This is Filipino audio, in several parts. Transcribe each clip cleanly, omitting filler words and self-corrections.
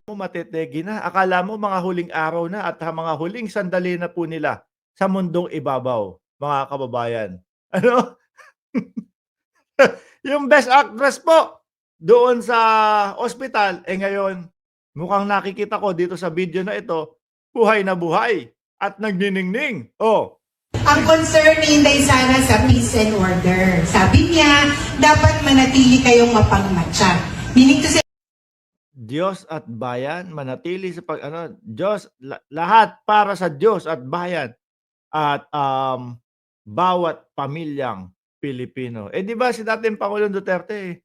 mo matetegi na. Akala mo mga huling araw na at mga huling sandali na po nila sa mundong ibabaw, mga kababayan. Ano? Yung Best Actress po doon sa ospital, ngayon mukhang nakikita ko dito sa video na ito, buhay na buhay at nagniningning. Oh, Ang concern ni Inday Sara sa peace and order. Sabi niya, dapat manatili kayong mapangmatsa. Meaning to say, Diyos at bayan, manatili sa Diyos, lahat para sa Diyos at bayan at bawat pamilyang Pilipino. Eh di ba si dating Pangulong Duterte,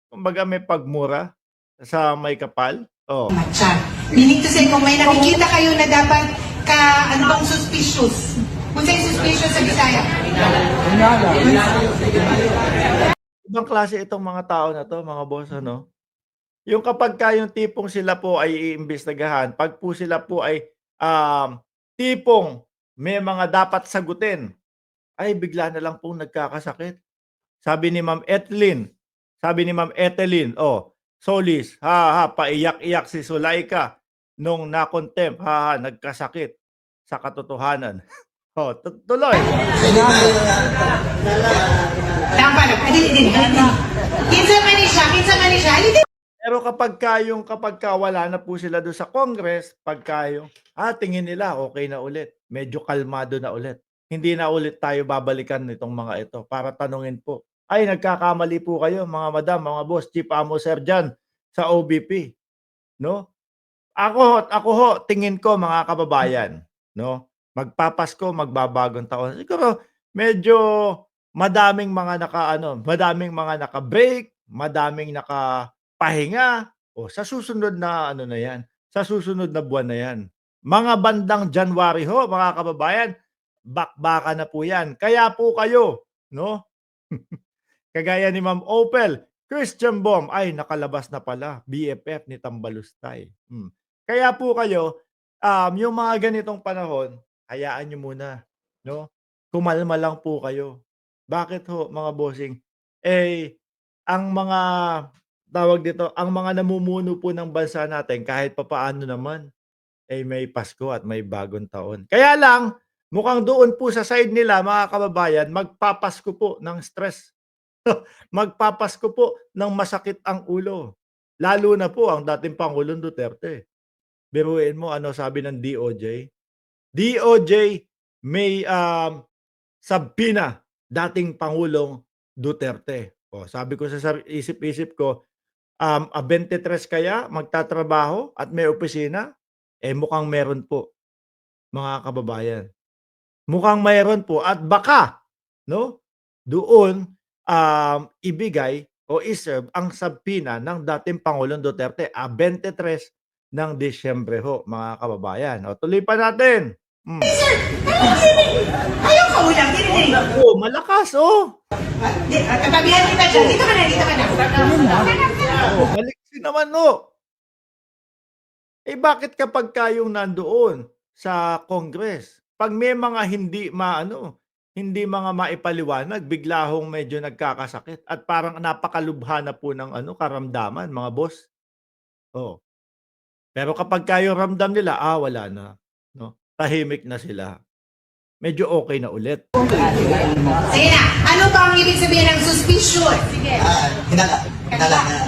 kumbaga may pagmura sa may kapal? Oh. matsa. Meaning to say, kung may nakikita kayo na dapat ano bang suspicious? Kung sa'yo suspicious sa Bisaya? Ibang klase itong mga tao na to, mga boss, ano? Yung kapagka yung tipong sila po ay iimbestigahan, 'pag po sila po ay, tipong may mga dapat sagutin, ay bigla na lang pong nagkakasakit. Sabi ni Ma'am Etlyn, sabi ni Ma'am Etheline, oh, Solis, paiyak-iyak si Zulaika nung na-contempt, nagkasakit sa katotohanan. Oh, tuloy. Tama na. Halili din. Kinsa man ni siya. Halili. Pero kapagka wala na po sila do'n sa Congress, pagka yung, tingin nila okey na ulit, medyo kalmado na ulit. Hindi na ulit tayo babalikan nitong mga ito para tanungin po, "Ay nagkakamali po kayo mga madam, mga boss, chief amo sir diyan sa OBP." 'No? Ako ho, tingin ko mga kababayan, 'no, magpapasko, magbabagong taon, siguro medyo madaming mga naka-break, madaming nakapahinga, o sa susunod na ano na 'yan, sa susunod na buwan na 'yan. Mga bandang January ho, mga kababayan, bakbakan na po 'yan. Kaya po kayo, 'no, kagaya ni Ma'am Opel, Christian Bomb, ay nakalabas na pala, BFF ni Tambalustay. Kaya po kayo, yung mga ganitong panahon, hayaan niyo muna, 'no? Kumalma lang po kayo. Bakit ho, mga bossing? Eh, ang mga tawag dito, ang mga namumuno po ng bansa natin kahit papaano naman, may Pasko at may Bagong Taon. Kaya lang, mukhang doon po sa side nila, mga kababayan, magpapasko po ng stress. Magpapasko po ng masakit ang ulo. Lalo na po ang dating Pangulong Duterte. Biruin mo ano sabi ng DOJ? DOJ may, subpoena dating Pangulong Duterte. Oh, sabi ko sa isip-isip ko, 23 kaya magtatrabaho at may opisina? Mukhang meron po, mga kababayan. Mukhang mayroon po at baka, 'no, doon, ibigay o i-serve ang subpoena ng dating Pangulong Duterte, 23 ng Disyembre ho, mga kababayan. O tuloy pa natin. Sir, ayaw ka ulang. Dili. Oh, malakas, oh. Katabihan kita dyan. Dito ka na. Oh, maliksi naman, oh. Bakit kapagka yung nandoon sa Congress, 'pag may mga hindi mga maipaliwanag, bigla hong medyo nagkakasakit at parang napakalubha na po ng karamdaman, mga boss. Oh, pero kapagka yung ramdam nila, wala na, 'no, tahimik na sila, medyo okey na ulit. Sige na. Ano ba ang ibig sabihin ng suspicious? Sige. Hinala na.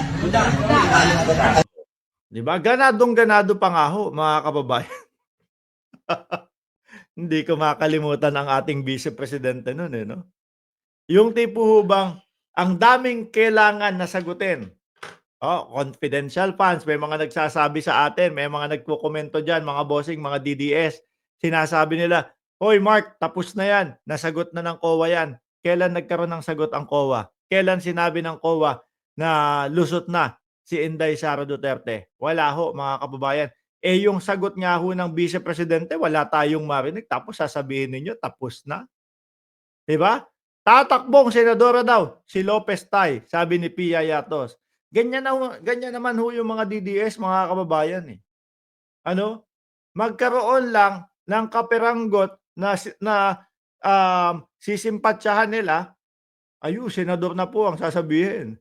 'Di ba, ganadong-ganado pa nga ho, mga kababayan. Hindi ko makalimutan ang ating Vice Presidente nun, 'no? Yung tipo ho bang ang daming kailangan na sagutin. Confidential funds, may mga nagsasabi sa atin, may mga nagkokomento diyan, mga bossing, mga DDS. Sinasabi nila, "Hoy Mark, tapos na 'yan, nasagot na ng COA 'yan." Kailan nagkaroon ng sagot ang COA? Kailan sinabi ng COA na lusot na si Inday Sara Duterte? Wala ho, mga kababayan. Yung sagot nga ho ng Vice Presidente, wala tayong marinig, tapos sasabihin ninyo tapos na, 'di ba? Tatakbong senadora daw si Lopez Tay, sabi ni Pia Yatos. Ganyan naman ho yung mga DDS, mga kababayan, eh. Ano, magkaroon lang ng kaperanggot na sisimpatyahan nila, senador na po ang sasabihin.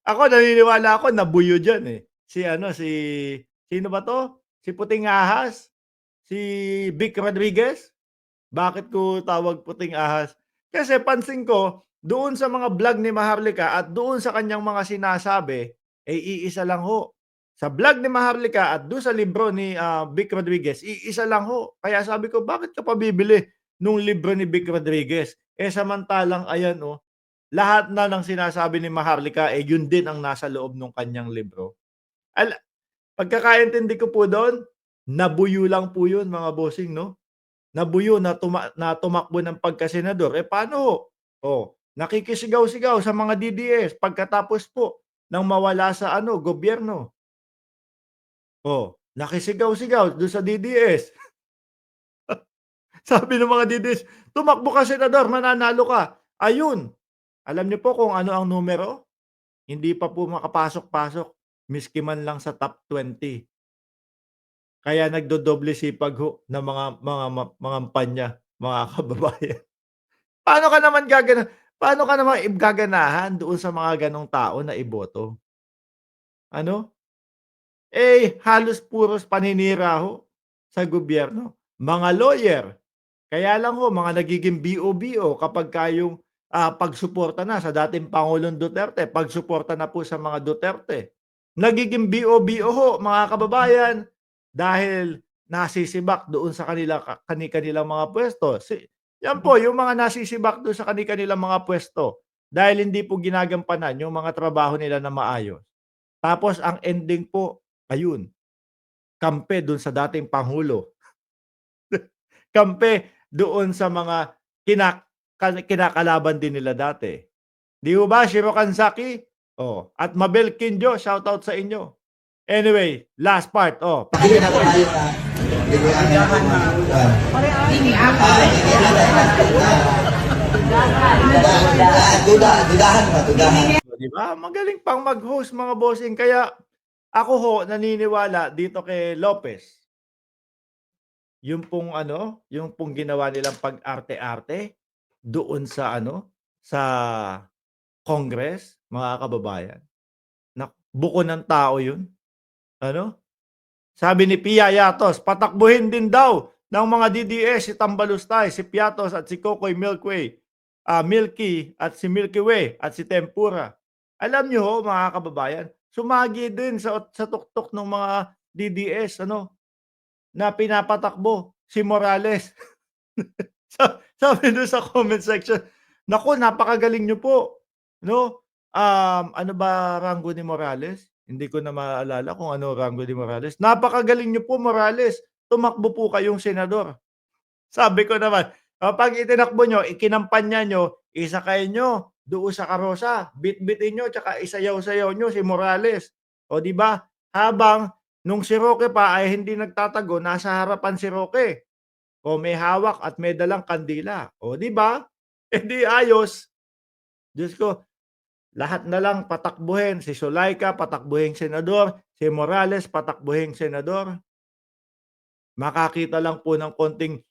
Ako naniniwala ako nabuyo diyan, si Sino ba 'to? Si Puting Ahas? Si Vic Rodriguez? Bakit ko tawag Puting Ahas? Kasi pansin ko doon sa mga vlog ni Maharlika at doon sa kanyang mga sinasabi, eh, iisa lang ho. Sa vlog ni Maharlika at doon sa libro ni, Vic Rodriguez, iisa lang ho. Kaya sabi ko, bakit ka pa bibili nung libro ni Vic Rodriguez? Eh, samantalang ayan, oh, lahat na ng sinasabi ni Maharlika, eh, yun din ang nasa loob nung kanyang libro. Al Pagkakaintindi ko po do'n, nabuyo lang po yun mga bossing 'no? Nabuyo na tumakbo ng pagkasenador, eh, paano ho? Oh, nakikisigaw-sigaw sa mga DDS pagkatapos po ng mawala sa ano, gobyerno. Oh, nakisigaw-sigaw do'n sa DDS. Sabi ng mga DDS, "Tumakbo ka senador, mananalo ka." Ayun, alam niyo po kung ano ang numero? Hindi pa po makapasok-pasok, miski man lang sa top 20. Kaya nagdodoble sipag ho ng mga kampanya, mga kababayan. Paano ka naman paano ka naman gaganahan doon sa mga gano'ng tao na iboto? Ano? Eh, halos puros paninira ho sa gobyerno. Mga lawyer, kaya lang ho mga nagiging BO-BO kapagka yung, pagsuporta na sa dating Pangulong Duterte, pagsuporta na po sa mga Duterte. Nagiging BO-BO ho mga kababayan dahil nasisibak doon sa kani-kanilang mga puwesto. Yan po yung mga nasisibak doon sa kani-kanilang mga puwesto dahil hindi po ginagampanan yung mga trabaho nila na maayos. Tapos ang ending po, ayun, kampe do'n sa dating pangulo, kampe doon sa mga kinakalaban din nila dati. 'Di ho ba, Shiro Kansaki? Oh, at Mabel Quindio, shoutout sa inyo. Anyway, last part, oh, Hindi pakinggan na po natin. tayo na bigyan dudahan pa, dudahan. Oh, 'di ba? Magaling pang mag-host mga bossing. Kaya ako ho naniniwala dito kay Lopez, yung pong ano, yung pong ginawa nilang pag-arte-arte doon sa ano, sa Congress, mga kababayan. Buko ng tao yun, ano? Sabi ni Pia Yatos, patakbuhin din daw ng mga DDS si Tambalustay, si Piatos at si Kokoy Milky at si Milky Way at si Tempura. Alam niyo ho mga kababayan, sumagi din sa tuktok ng mga DDS ano, na pinapatakbo si Morales. Sabi dun sa comment section, "Naku, napakagaling niyo po." 'No? Ano ba ranggo ni Morales? Hindi ko na maalala kung ano ranggo ni Morales. "Napakagaling niyo po Morales, tumakbo po kayong senador." Sabi ko naman, kapag itinakbo niyo, ikinampanya niyo, isakay niyo doon sa karosa, bitbitin niyo tsaka isayaw-sayaw niyo si Morales. O 'di ba? Habang nung si Roque pa ay hindi nagtatago, nasa harapan si Roque. O may hawak at may dalang kandila. O 'di ba? Eh di ayos. Diyos ko, lahat na lang patakbuhin. Si Zulaika patakbuhing senador, si Morales patakbuhing senador. Makakita lang po ng konting,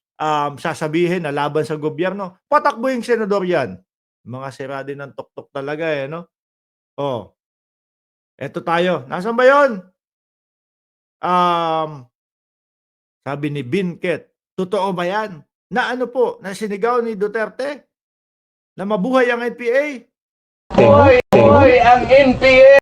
sasabihin na laban sa gobyerno, patakbuhing senador 'yan. Mga sira din ng tuktok talaga, eh, 'no? Oh, eto tayo. Nasaan ba 'yon? Um, Sabi ni Binket, totoo ba 'yan? Na ano po, na sinigaw ni Duterte na mabuhay ang NPA? Hoy ang NPA!